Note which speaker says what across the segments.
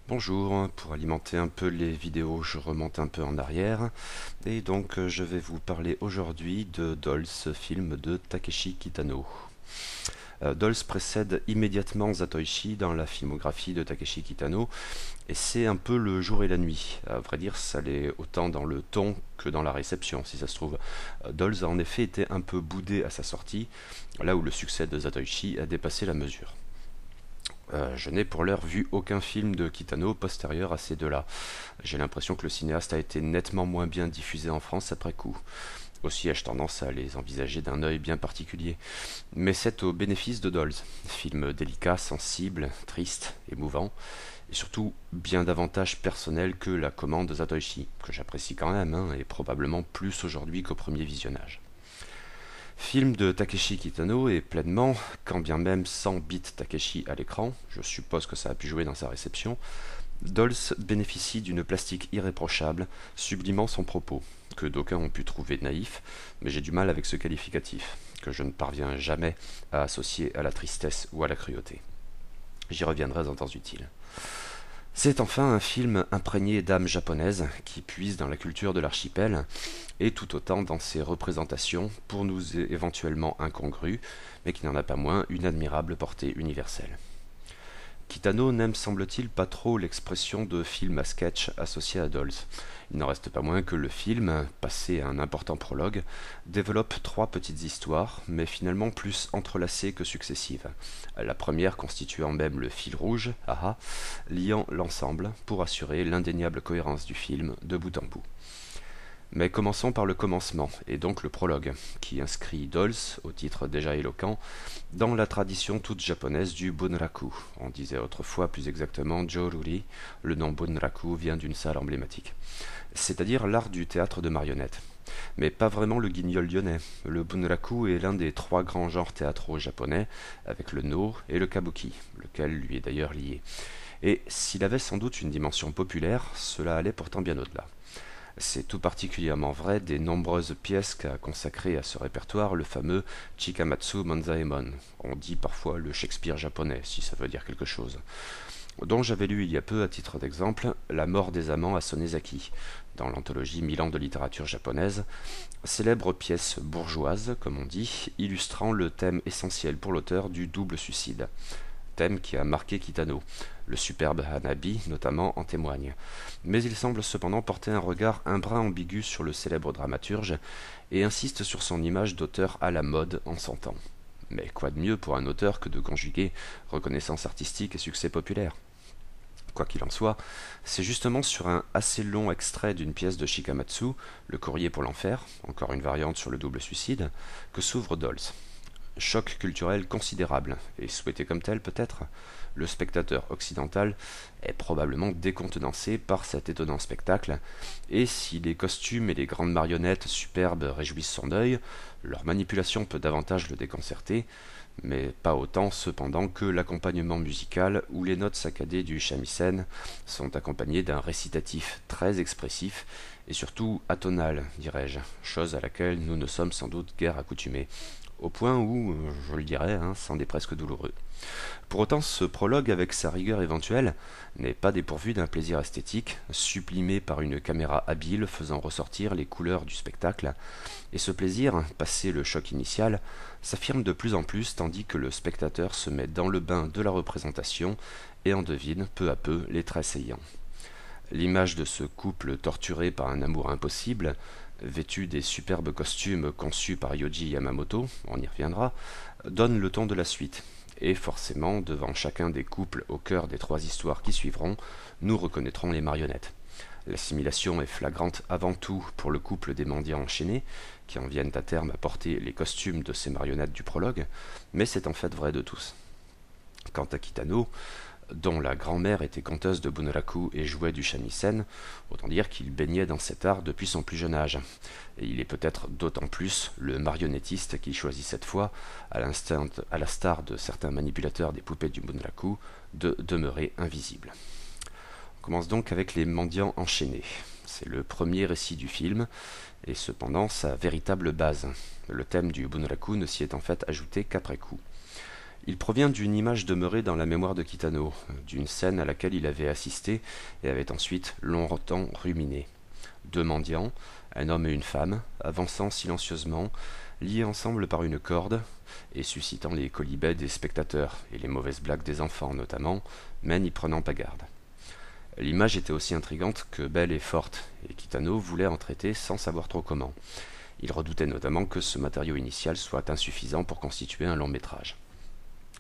Speaker 1: Bonjour, pour alimenter un peu les vidéos, je remonte un peu en arrière et donc je vais vous parler aujourd'hui de Dolls, film de Takeshi Kitano. Dolls précède immédiatement Zatoichi dans la filmographie de Takeshi Kitano et c'est un peu le jour et la nuit. À vrai dire, ça l'est autant dans le ton que dans la réception, si ça se trouve. Dolls a en effet été un peu boudé à sa sortie, là où le succès de Zatoichi a dépassé la mesure. Je n'ai pour l'heure vu aucun film de Kitano postérieur à ces deux-là. J'ai l'impression que le cinéaste a été nettement moins bien diffusé en France après coup. Aussi ai-je tendance à les envisager d'un œil bien particulier. Mais c'est au bénéfice de Dolls. Film délicat, sensible, triste, émouvant, et surtout bien davantage personnel que La Commande de Zatoichi, que j'apprécie quand même, et probablement plus aujourd'hui qu'au premier visionnage. Film de Takeshi Kitano et pleinement, quand bien même sans Beat Takeshi à l'écran, je suppose que ça a pu jouer dans sa réception, Dolls bénéficie d'une plastique irréprochable, sublimant son propos, que d'aucuns ont pu trouver naïf, mais j'ai du mal avec ce qualificatif, que je ne parviens jamais à associer à la tristesse ou à la cruauté. J'y reviendrai en temps utile. C'est enfin un film imprégné d'âme japonaise qui puise dans la culture de l'archipel et tout autant dans ses représentations, pour nous éventuellement incongrues, mais qui n'en a pas moins une admirable portée universelle. Kitano n'aime semble-t-il pas trop l'expression de film à sketch associé à Dolls. Il n'en reste pas moins que le film, passé à un important prologue, développe trois petites histoires, mais finalement plus entrelacées que successives. La première constituant même le fil rouge, haha, liant l'ensemble pour assurer l'indéniable cohérence du film de bout en bout. Mais commençons par le commencement, et donc le prologue, qui inscrit Dolls, au titre déjà éloquent, dans la tradition toute japonaise du bunraku. On disait autrefois plus exactement joruri, le nom bunraku vient d'une salle emblématique. C'est-à-dire l'art du théâtre de marionnettes. Mais pas vraiment le guignol lyonnais. Le bunraku est l'un des trois grands genres théâtraux japonais, avec le no et le kabuki, lequel lui est d'ailleurs lié. Et s'il avait sans doute une dimension populaire, cela allait pourtant bien au-delà. C'est tout particulièrement vrai des nombreuses pièces qu'a consacrées à ce répertoire le fameux Chikamatsu Manzaemon. On dit parfois le Shakespeare japonais, si ça veut dire quelque chose. Dont j'avais lu il y a peu, à titre d'exemple, La mort des amants à Sonezaki, dans l'anthologie 1000 ans de littérature japonaise, célèbre pièce bourgeoise, comme on dit, illustrant le thème essentiel pour l'auteur du double suicide. Thème qui a marqué Kitano. Le superbe Hanabi, notamment, en témoigne. Mais il semble cependant porter un regard un brin ambigu sur le célèbre dramaturge et insiste sur son image d'auteur à la mode en son temps. Mais quoi de mieux pour un auteur que de conjuguer reconnaissance artistique et succès populaire? Quoi qu'il en soit, c'est justement sur un assez long extrait d'une pièce de Shikamatsu, Le courrier pour l'enfer, encore une variante sur le double suicide, que s'ouvre Dolls. Choc culturel considérable, et souhaité comme tel peut-être, le spectateur occidental est probablement décontenancé par cet étonnant spectacle, et si les costumes et les grandes marionnettes superbes réjouissent son œil, leur manipulation peut davantage le déconcerter, mais pas autant cependant que l'accompagnement musical où les notes saccadées du shamisen sont accompagnées d'un récitatif très expressif et surtout atonal, dirais-je, chose à laquelle nous ne sommes sans doute guère accoutumés, au point où, je le dirais, c'en est presque douloureux. Pour autant, ce prologue, avec sa rigueur éventuelle, n'est pas dépourvu d'un plaisir esthétique, sublimé par une caméra habile faisant ressortir les couleurs du spectacle, et ce plaisir, passé le choc initial, s'affirme de plus en plus tandis que le spectateur se met dans le bain de la représentation et en devine peu à peu les traits saillants. L'image de ce couple torturé par un amour impossible, vêtu des superbes costumes conçus par Yoji Yamamoto, on y reviendra, donne le ton de la suite. Et forcément, devant chacun des couples au cœur des trois histoires qui suivront, nous reconnaîtrons les marionnettes. L'assimilation est flagrante avant tout pour le couple des mendiants enchaînés, qui en viennent à terme à porter les costumes de ces marionnettes du prologue, mais c'est en fait vrai de tous. Quant à Kitano, dont la grand-mère était conteuse de bunraku et jouait du shamisen, autant dire qu'il baignait dans cet art depuis son plus jeune âge. Et il est peut-être d'autant plus le marionnettiste qui choisit cette fois, à l'instar de certains manipulateurs des poupées du bunraku, de demeurer invisible. On commence donc avec les mendiants enchaînés. C'est le premier récit du film, et cependant sa véritable base. Le thème du bunraku ne s'y est en fait ajouté qu'après coup. Il provient d'une image demeurée dans la mémoire de Kitano, d'une scène à laquelle il avait assisté et avait ensuite longtemps ruminé. Deux mendiants, un homme et une femme, avançant silencieusement, liés ensemble par une corde, et suscitant les quolibets des spectateurs et les mauvaises blagues des enfants notamment, mais n'y prenant pas garde. L'image était aussi intrigante que belle et forte, et Kitano voulait en traiter sans savoir trop comment. Il redoutait notamment que ce matériau initial soit insuffisant pour constituer un long métrage.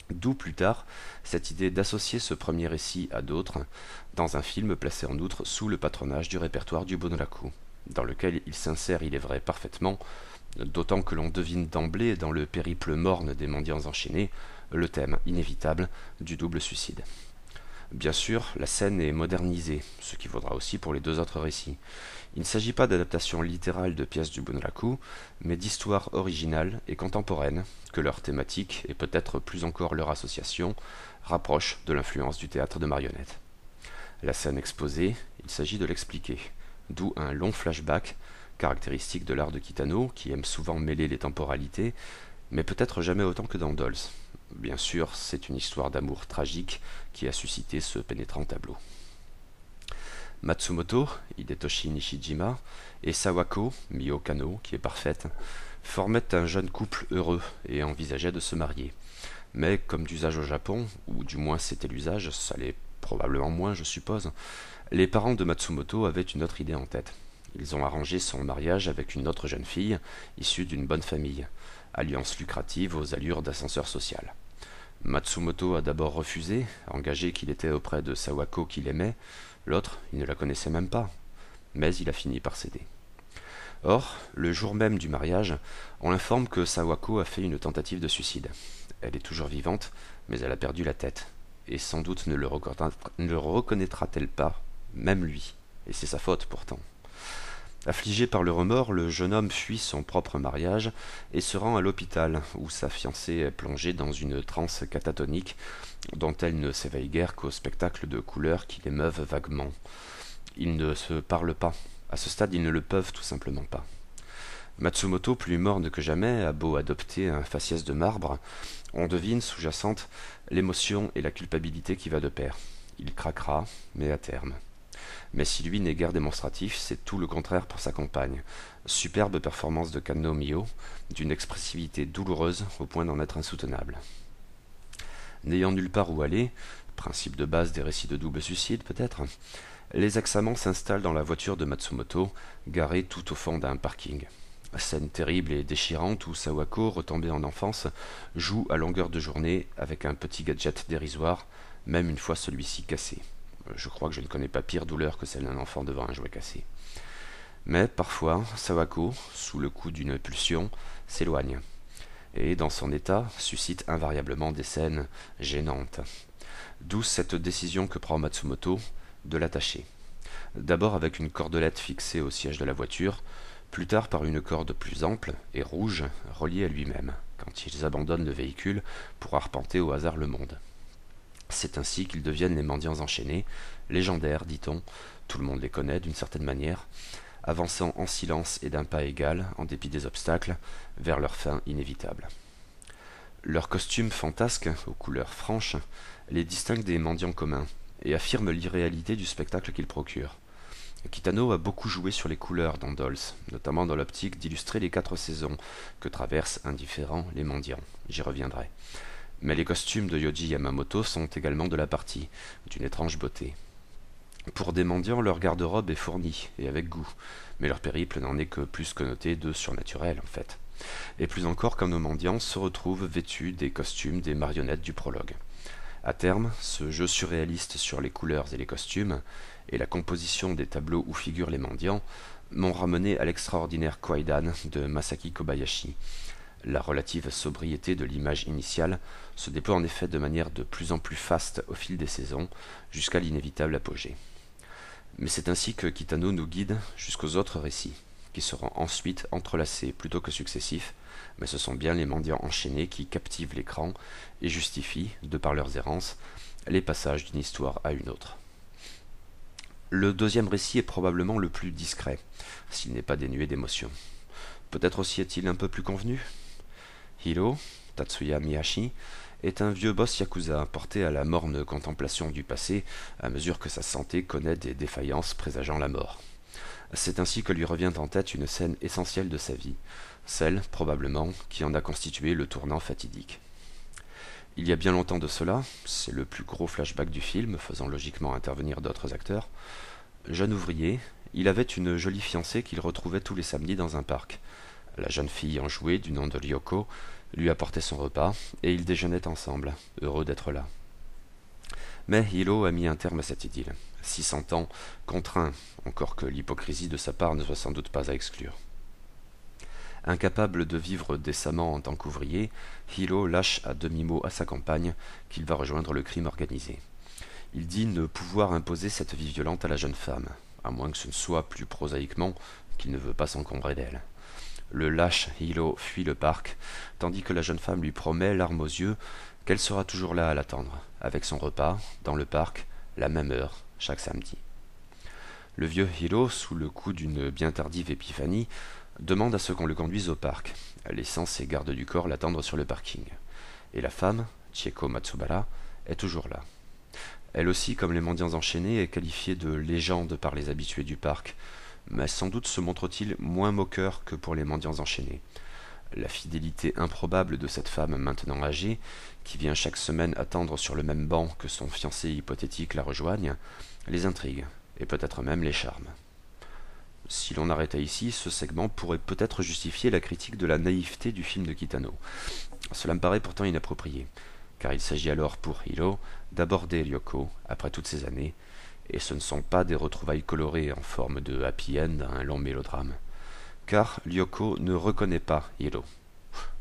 Speaker 1: D'où plus tard cette idée d'associer ce premier récit à d'autres, dans un film placé en outre sous le patronage du répertoire du Bunraku, dans lequel il s'insère, il est vrai, parfaitement, d'autant que l'on devine d'emblée dans le périple morne des mendiants enchaînés le thème inévitable du double suicide. Bien sûr, la scène est modernisée, ce qui vaudra aussi pour les deux autres récits. Il ne s'agit pas d'adaptation littérale de pièces du Bunraku, mais d'histoires originales et contemporaines, que leur thématique, et peut-être plus encore leur association, rapprochent de l'influence du théâtre de marionnettes. La scène exposée, il s'agit de l'expliquer, d'où un long flashback, caractéristique de l'art de Kitano, qui aime souvent mêler les temporalités, mais peut-être jamais autant que dans Dolls. Bien sûr, c'est une histoire d'amour tragique qui a suscité ce pénétrant tableau. Matsumoto, Hidetoshi Nishijima, et Sawako, Mio Kano, qui est parfaite, formaient un jeune couple heureux et envisageaient de se marier. Mais comme d'usage au Japon, ou du moins c'était l'usage, ça l'est probablement moins je suppose, les parents de Matsumoto avaient une autre idée en tête. Ils ont arrangé son mariage avec une autre jeune fille, issue d'une bonne famille, alliance lucrative aux allures d'ascenseur social. Matsumoto a d'abord refusé, engagé qu'il était auprès de Sawako qu'il aimait, l'autre, il ne la connaissait même pas, mais il a fini par céder. Or, le jour même du mariage, on l'informe que Sawako a fait une tentative de suicide. Elle est toujours vivante, mais elle a perdu la tête, et sans doute ne le reconnaîtra-t-elle pas, même lui, et c'est sa faute pourtant. Affligé par le remords, le jeune homme fuit son propre mariage et se rend à l'hôpital, où sa fiancée est plongée dans une transe catatonique dont elle ne s'éveille guère qu'au spectacle de couleurs qui l'émeuvent vaguement. Ils ne se parlent pas. À ce stade, ils ne le peuvent tout simplement pas. Matsumoto, plus morne que jamais, a beau adopter un faciès de marbre, on devine sous-jacente l'émotion et la culpabilité qui va de pair. Il craquera, mais à terme. Mais si lui n'est guère démonstratif, c'est tout le contraire pour sa compagne. Superbe performance de Kanno Mio, d'une expressivité douloureuse au point d'en être insoutenable. N'ayant nulle part où aller, principe de base des récits de double suicide peut-être, les ex-amants s'installent dans la voiture de Matsumoto, garée tout au fond d'un parking. Scène terrible et déchirante où Sawako, retombée en enfance, joue à longueur de journée avec un petit gadget dérisoire, même une fois celui-ci cassé. Je crois que je ne connais pas pire douleur que celle d'un enfant devant un jouet cassé. Mais parfois, Sawako, sous le coup d'une pulsion, s'éloigne, et dans son état suscite invariablement des scènes gênantes. D'où cette décision que prend Matsumoto de l'attacher. D'abord avec une cordelette fixée au siège de la voiture, plus tard par une corde plus ample et rouge reliée à lui-même, quand ils abandonnent le véhicule pour arpenter au hasard le monde. C'est ainsi qu'ils deviennent les mendiants enchaînés, légendaires, dit-on, tout le monde les connaît d'une certaine manière, avançant en silence et d'un pas égal, en dépit des obstacles, vers leur fin inévitable. Leurs costumes fantasques, aux couleurs franches, les distinguent des mendiants communs, et affirment l'irréalité du spectacle qu'ils procurent. Kitano a beaucoup joué sur les couleurs dans Dolls, notamment dans l'optique d'illustrer les 4 saisons que traversent indifférents les mendiants. J'y reviendrai. Mais les costumes de Yoji Yamamoto sont également de la partie, d'une étrange beauté. Pour des mendiants, leur garde-robe est fournie, et avec goût, mais leur périple n'en est que plus connoté de surnaturel, en fait. Et plus encore quand nos mendiants se retrouvent vêtus des costumes des marionnettes du prologue. À terme, ce jeu surréaliste sur les couleurs et les costumes, et la composition des tableaux où figurent les mendiants, m'ont ramené à l'extraordinaire Kwaidan de Masaki Kobayashi. La relative sobriété de l'image initiale se déploie en effet de manière de plus en plus faste au fil des saisons, jusqu'à l'inévitable apogée. Mais c'est ainsi que Kitano nous guide jusqu'aux autres récits, qui seront ensuite entrelacés plutôt que successifs, mais ce sont bien les mendiants enchaînés qui captivent l'écran et justifient, de par leurs errances, les passages d'une histoire à une autre. Le deuxième récit est probablement le plus discret, s'il n'est pas dénué d'émotion. Peut-être aussi est-il un peu plus convenu. Hiro, Tatsuya Miyashi, est un vieux boss yakuza porté à la morne contemplation du passé à mesure que sa santé connaît des défaillances présageant la mort. C'est ainsi que lui revient en tête une scène essentielle de sa vie, celle, probablement, qui en a constitué le tournant fatidique. Il y a bien longtemps de cela, c'est le plus gros flashback du film, faisant logiquement intervenir d'autres acteurs, jeune ouvrier, il avait une jolie fiancée qu'il retrouvait tous les samedis dans un parc. La jeune fille enjouée du nom de Ryoko lui apportait son repas, et ils déjeunaient ensemble, heureux d'être là. Mais Hiro a mis un terme à cette idylle, 600 ans, contraint, encore que l'hypocrisie de sa part ne soit sans doute pas à exclure. Incapable de vivre décemment en tant qu'ouvrier, Hiro lâche à demi-mot à sa compagne qu'il va rejoindre le crime organisé. Il dit ne pouvoir imposer cette vie violente à la jeune femme, à moins que ce ne soit plus prosaïquement qu'il ne veut pas s'encombrer d'elle. Le lâche Hiro fuit le parc, tandis que la jeune femme lui promet, larmes aux yeux, qu'elle sera toujours là à l'attendre, avec son repas, dans le parc, la même heure, chaque samedi. Le vieux Hiro, sous le coup d'une bien tardive épiphanie, demande à ce qu'on le conduise au parc, laissant ses gardes du corps l'attendre sur le parking. Et la femme, Chieko Matsubara, est toujours là. Elle aussi, comme les mendiants enchaînés, est qualifiée de légende par les habitués du parc, mais sans doute se montre-t-il moins moqueur que pour les mendiants enchaînés. La fidélité improbable de cette femme maintenant âgée, qui vient chaque semaine attendre sur le même banc que son fiancé hypothétique la rejoigne, les intrigue, et peut-être même les charme. Si l'on arrêtait ici, ce segment pourrait peut-être justifier la critique de la naïveté du film de Kitano. Cela me paraît pourtant inapproprié, car il s'agit alors pour Hiro d'aborder Ryoko après toutes ces années, et ce ne sont pas des retrouvailles colorées en forme de happy end à un long mélodrame. Car Ryoko ne reconnaît pas Hiro.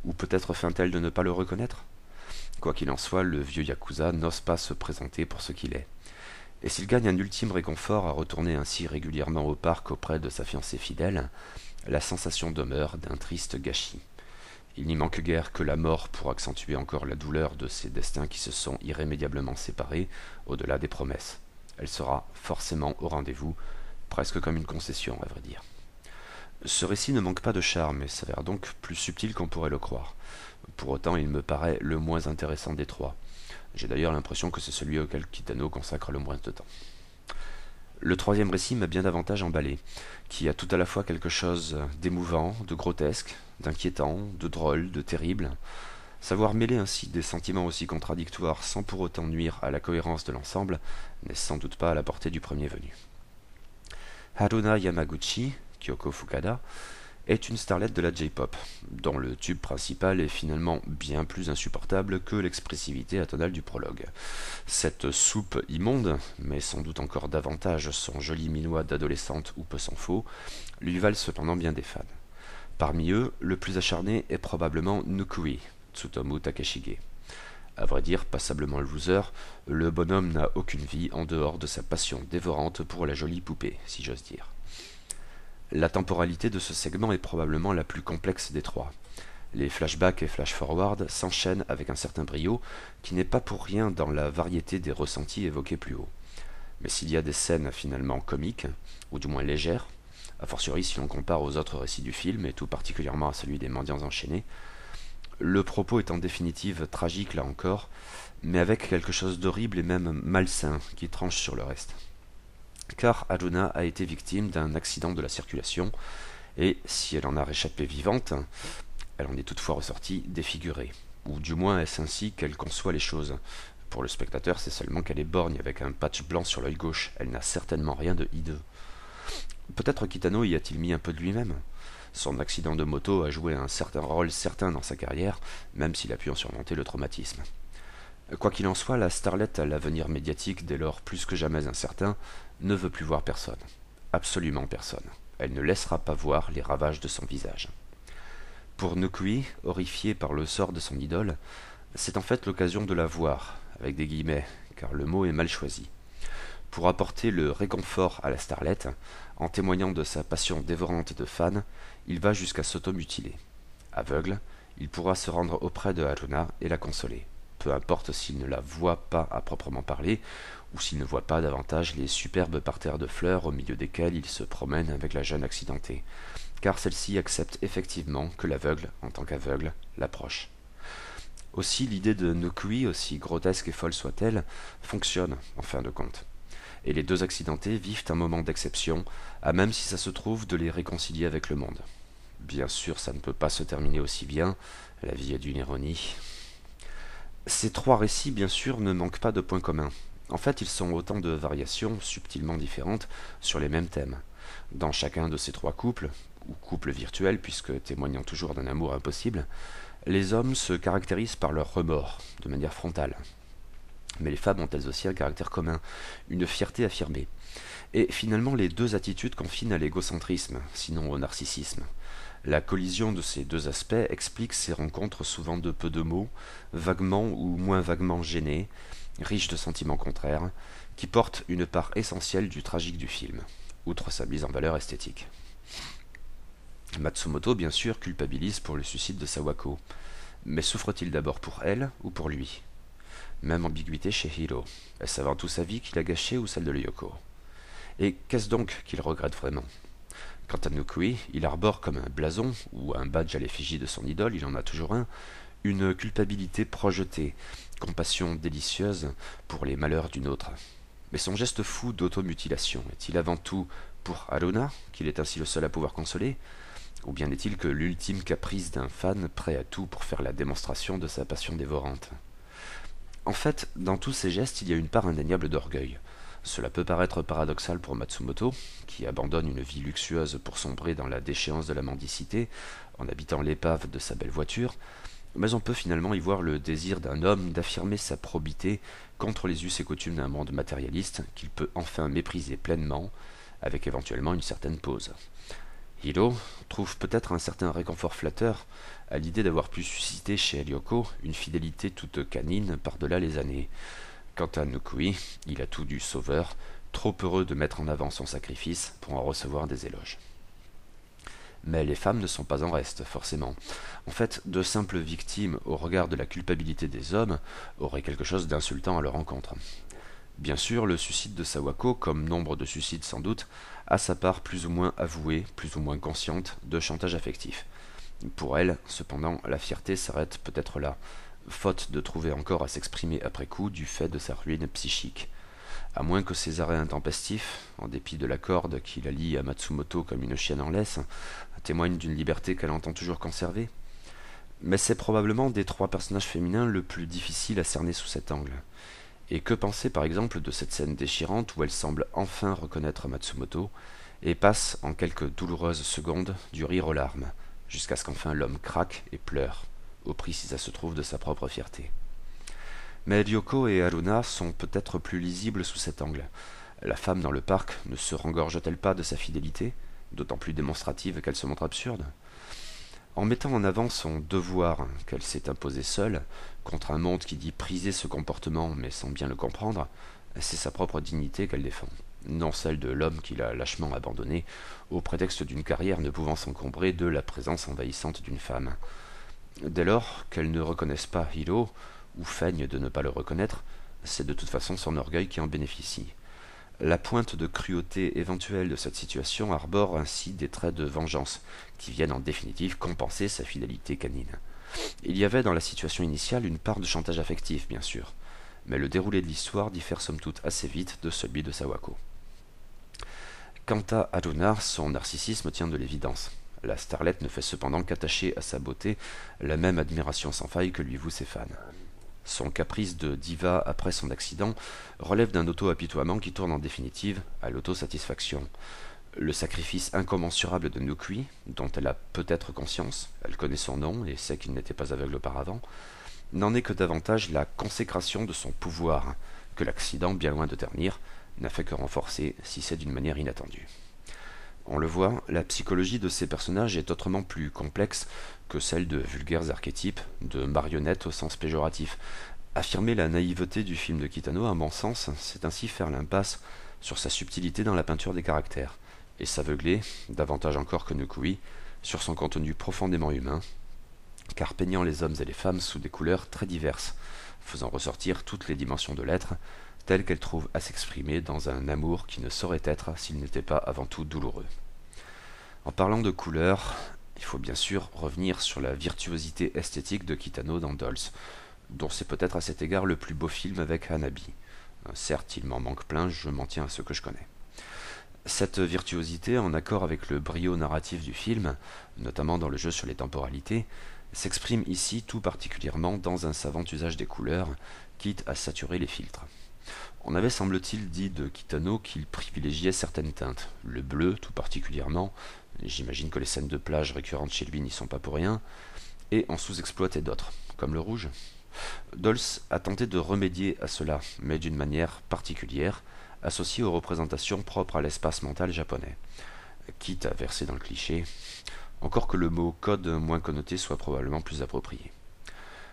Speaker 1: Ou peut-être feint-elle de ne pas le reconnaître? Quoi qu'il en soit, le vieux Yakuza n'ose pas se présenter pour ce qu'il est. Et s'il gagne un ultime réconfort à retourner ainsi régulièrement au parc auprès de sa fiancée fidèle, la sensation demeure d'un triste gâchis. Il n'y manque guère que la mort pour accentuer encore la douleur de ces destins qui se sont irrémédiablement séparés au-delà des promesses. Elle sera forcément au rendez-vous, presque comme une concession à vrai dire. Ce récit ne manque pas de charme et s'avère donc plus subtil qu'on pourrait le croire. Pour autant, il me paraît le moins intéressant des trois. J'ai d'ailleurs l'impression que c'est celui auquel Kitano consacre le moins de temps. Le troisième récit m'a bien davantage emballé, qui a tout à la fois quelque chose d'émouvant, de grotesque, d'inquiétant, de drôle, de terrible. Savoir mêler ainsi des sentiments aussi contradictoires sans pour autant nuire à la cohérence de l'ensemble n'est sans doute pas à la portée du premier venu. Haruna Yamaguchi, Kyoko Fukada, est une starlette de la J-pop, dont le tube principal est finalement bien plus insupportable que l'expressivité atonale du prologue. Cette soupe immonde, mais sans doute encore davantage son joli minois d'adolescente ou peu s'en faut, lui valent cependant bien des fans. Parmi eux, le plus acharné est probablement Nukui, Tsutomu Takeshige. À vrai dire, passablement loser, le bonhomme n'a aucune vie en dehors de sa passion dévorante pour la jolie poupée, si j'ose dire. La temporalité de ce segment est probablement la plus complexe des trois. Les flashbacks et flash-forward s'enchaînent avec un certain brio qui n'est pas pour rien dans la variété des ressentis évoqués plus haut. Mais s'il y a des scènes finalement comiques, ou du moins légères, a fortiori si l'on compare aux autres récits du film et tout particulièrement à celui des mendiants enchaînés, le propos est en définitive tragique là encore, mais avec quelque chose d'horrible et même malsain qui tranche sur le reste. Car Haruna a été victime d'un accident de la circulation, et si elle en a réchappé vivante, elle en est toutefois ressortie défigurée. Ou du moins est-ce ainsi qu'elle conçoit les choses. Pour le spectateur, c'est seulement qu'elle est borgne avec un patch blanc sur l'œil gauche, elle n'a certainement rien de hideux. Peut-être Kitano y a-t-il mis un peu de lui-même. Son accident de moto a joué un certain rôle certain dans sa carrière, même s'il a pu en surmonter le traumatisme. Quoi qu'il en soit, la starlette à l'avenir médiatique dès lors plus que jamais incertain ne veut plus voir personne. Absolument personne. Elle ne laissera pas voir les ravages de son visage. Pour Nukui, horrifié par le sort de son idole, c'est en fait l'occasion de la voir, avec des guillemets, car le mot est mal choisi. Pour apporter le réconfort à la starlette, en témoignant de sa passion dévorante de fan, il va jusqu'à s'automutiler. Aveugle, il pourra se rendre auprès de Haruna et la consoler. Peu importe s'il ne la voit pas à proprement parler, ou s'il ne voit pas davantage les superbes parterres de fleurs au milieu desquels il se promène avec la jeune accidentée, car celle-ci accepte effectivement que l'aveugle, en tant qu'aveugle, l'approche. Aussi, l'idée de Nukui, aussi grotesque et folle soit-elle, fonctionne en fin de compte. Et les deux accidentés vivent un moment d'exception, à même si ça se trouve de les réconcilier avec le monde. Bien sûr, ça ne peut pas se terminer aussi bien, la vie est d'une ironie. Ces trois récits, bien sûr, ne manquent pas de points communs. En fait, ils sont autant de variations, subtilement différentes, sur les mêmes thèmes. Dans chacun de ces trois couples, ou couples virtuels puisque témoignant toujours d'un amour impossible, les hommes se caractérisent par leur remords, de manière frontale. Mais les femmes ont elles aussi un caractère commun, une fierté affirmée. Et finalement, les deux attitudes confinent à l'égocentrisme, sinon au narcissisme. La collision de ces deux aspects explique ces rencontres souvent de peu de mots, vaguement ou moins vaguement gênées, riches de sentiments contraires, qui portent une part essentielle du tragique du film, outre sa mise en valeur esthétique. Matsumoto, bien sûr, culpabilise pour le suicide de Sawako. Mais souffre-t-il d'abord pour elle ou pour lui? Même ambiguïté chez Hiro. Est-ce avant tout sa vie qu'il a gâchée ou celle de Ryoko? Et qu'est-ce donc qu'il regrette vraiment? Quant à Nukui, il arbore comme un blason, ou un badge à l'effigie de son idole, il en a toujours un, une culpabilité projetée, compassion délicieuse pour les malheurs d'une autre. Mais son geste fou d'automutilation est-il avant tout pour Haruna, qu'il est ainsi le seul à pouvoir consoler? Ou bien n'est-il que l'ultime caprice d'un fan prêt à tout pour faire la démonstration de sa passion dévorante? En fait, dans tous ces gestes, il y a une part indéniable d'orgueil. Cela peut paraître paradoxal pour Matsumoto, qui abandonne une vie luxueuse pour sombrer dans la déchéance de la mendicité, en habitant l'épave de sa belle voiture, mais on peut finalement y voir le désir d'un homme d'affirmer sa probité contre les us et coutumes d'un monde matérialiste qu'il peut enfin mépriser pleinement, avec éventuellement une certaine pause. Hiro trouve peut-être un certain réconfort flatteur à l'idée d'avoir pu susciter chez Ryoko une fidélité toute canine par-delà les années. Quant à Nukui, il a tout du sauveur, trop heureux de mettre en avant son sacrifice pour en recevoir des éloges. Mais les femmes ne sont pas en reste, forcément. En fait, de simples victimes au regard de la culpabilité des hommes auraient quelque chose d'insultant à leur encontre. Bien sûr, le suicide de Sawako, comme nombre de suicides sans doute, a sa part plus ou moins avouée, plus ou moins consciente, de chantage affectif. Pour elle, cependant, la fierté s'arrête peut-être là, faute de trouver encore à s'exprimer après coup du fait de sa ruine psychique. À moins que ces arrêts intempestifs, en dépit de la corde qui la lie à Matsumoto comme une chienne en laisse, témoignent d'une liberté qu'elle entend toujours conserver. Mais c'est probablement des trois personnages féminins le plus difficile à cerner sous cet angle. Et que penser par exemple de cette scène déchirante où elle semble enfin reconnaître Matsumoto et passe en quelques douloureuses secondes du rire aux larmes, jusqu'à ce qu'enfin l'homme craque et pleure, au prix si ça se trouve de sa propre fierté. Mais Ryoko et Haruna sont peut-être plus lisibles sous cet angle. La femme dans le parc ne se rengorge-t-elle pas de sa fidélité, d'autant plus démonstrative qu'elle se montre absurde? En mettant en avant son devoir qu'elle s'est imposé seule, contre un monde qui dit priser ce comportement mais sans bien le comprendre, c'est sa propre dignité qu'elle défend, non celle de l'homme qui l'a lâchement abandonnée, au prétexte d'une carrière ne pouvant s'encombrer de la présence envahissante d'une femme. Dès lors qu'elle ne reconnaisse pas Hiro, ou feigne de ne pas le reconnaître, c'est de toute façon son orgueil qui en bénéficie. La pointe de cruauté éventuelle de cette situation arbore ainsi des traits de vengeance, qui viennent en définitive compenser sa fidélité canine. Il y avait dans la situation initiale une part de chantage affectif, bien sûr, mais le déroulé de l'histoire diffère somme toute assez vite de celui de Sawako. Quant à Haruna, son narcissisme tient de l'évidence. La starlette ne fait cependant qu'attacher à sa beauté la même admiration sans faille que lui vouent ses fans. Son caprice de diva après son accident relève d'un auto-apitoiement qui tourne en définitive à l'autosatisfaction. Le sacrifice incommensurable de Nukui, dont elle a peut-être conscience, elle connaît son nom et sait qu'il n'était pas aveugle auparavant, n'en est que davantage la consécration de son pouvoir, que l'accident, bien loin de ternir, n'a fait que renforcer, si c'est d'une manière inattendue. On le voit, la psychologie de ces personnages est autrement plus complexe que celle de vulgaires archétypes, de marionnettes au sens péjoratif. Affirmer la naïveté du film de Kitano, à mon sens, c'est ainsi faire l'impasse sur sa subtilité dans la peinture des caractères, et s'aveugler, davantage encore que Nukui, sur son contenu profondément humain, car peignant les hommes et les femmes sous des couleurs très diverses, faisant ressortir toutes les dimensions de l'être, telles qu'elles trouvent à s'exprimer dans un amour qui ne saurait être s'il n'était pas avant tout douloureux. En parlant de couleurs, il faut bien sûr revenir sur la virtuosité esthétique de Kitano dans Dolls. dont c'est peut-être à cet égard le plus beau film avec Hanabi. Certes, il m'en manque plein, je m'en tiens à ce que je connais. Cette virtuosité, en accord avec le brio narratif du film, notamment dans le jeu sur les temporalités, s'exprime ici tout particulièrement dans un savant usage des couleurs, quitte à saturer les filtres. On avait semble-t-il dit de Kitano qu'il privilégiait certaines teintes, le bleu tout particulièrement, j'imagine que les scènes de plage récurrentes chez lui n'y sont pas pour rien, et en sous-exploitait d'autres, comme le rouge. Dols a tenté de remédier à cela, mais d'une manière particulière, associée aux représentations propres à l'espace mental japonais. Quitte à verser dans le cliché, encore que le mot code moins connoté soit probablement plus approprié.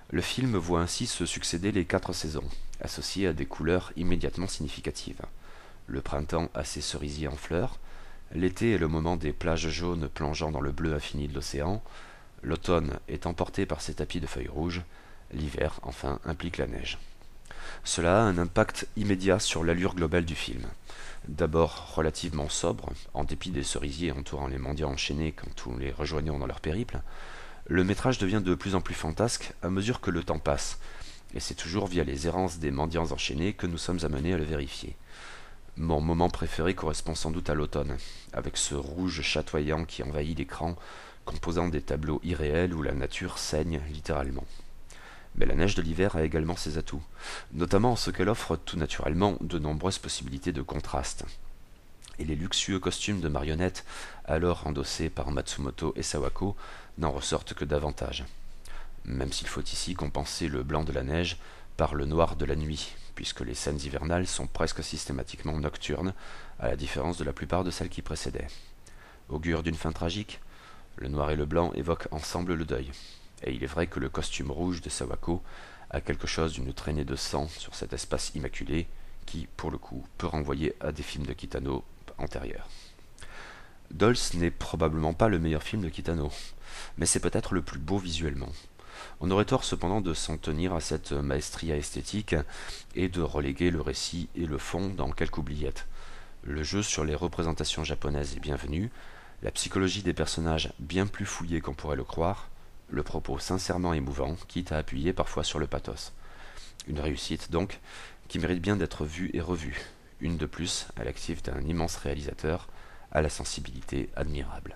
Speaker 1: Le film voit ainsi se succéder les 4 saisons, associées à des couleurs immédiatement significatives. Le printemps a ses cerisiers en fleurs, l'été est le moment des plages jaunes plongeant dans le bleu infini de l'océan, l'automne est emporté par ses tapis de feuilles rouges, l'hiver, enfin, implique la neige. Cela a un impact immédiat sur l'allure globale du film. D'abord relativement sobre, en dépit des cerisiers entourant les mendiants enchaînés quand nous les rejoignons dans leur périple, le métrage devient de plus en plus fantasque à mesure que le temps passe, et c'est toujours via les errances des mendiants enchaînés que nous sommes amenés à le vérifier. Mon moment préféré correspond sans doute à l'automne, avec ce rouge chatoyant qui envahit l'écran, composant des tableaux irréels où la nature saigne littéralement. Mais la neige de l'hiver a également ses atouts, notamment en ce qu'elle offre tout naturellement de nombreuses possibilités de contraste. Et les luxueux costumes de marionnettes, alors endossés par Matsumoto et Sawako, n'en ressortent que davantage. Même s'il faut ici compenser le blanc de la neige par le noir de la nuit, puisque les scènes hivernales sont presque systématiquement nocturnes, à la différence de la plupart de celles qui précédaient. Augure d'une fin tragique, le noir et le blanc évoquent ensemble le deuil. Et il est vrai que le costume rouge de Sawako a quelque chose d'une traînée de sang sur cet espace immaculé qui, pour le coup, peut renvoyer à des films de Kitano antérieurs. Dols n'est probablement pas le meilleur film de Kitano, mais c'est peut-être le plus beau visuellement. On aurait tort cependant de s'en tenir à cette maestria esthétique et de reléguer le récit et le fond dans quelques oubliettes. Le jeu sur les représentations japonaises est bienvenu, la psychologie des personnages bien plus fouillée qu'on pourrait le croire, le propos sincèrement émouvant, quitte à appuyer parfois sur le pathos. Une réussite donc, qui mérite bien d'être vue et revue, une de plus à l'actif d'un immense réalisateur, à la sensibilité admirable.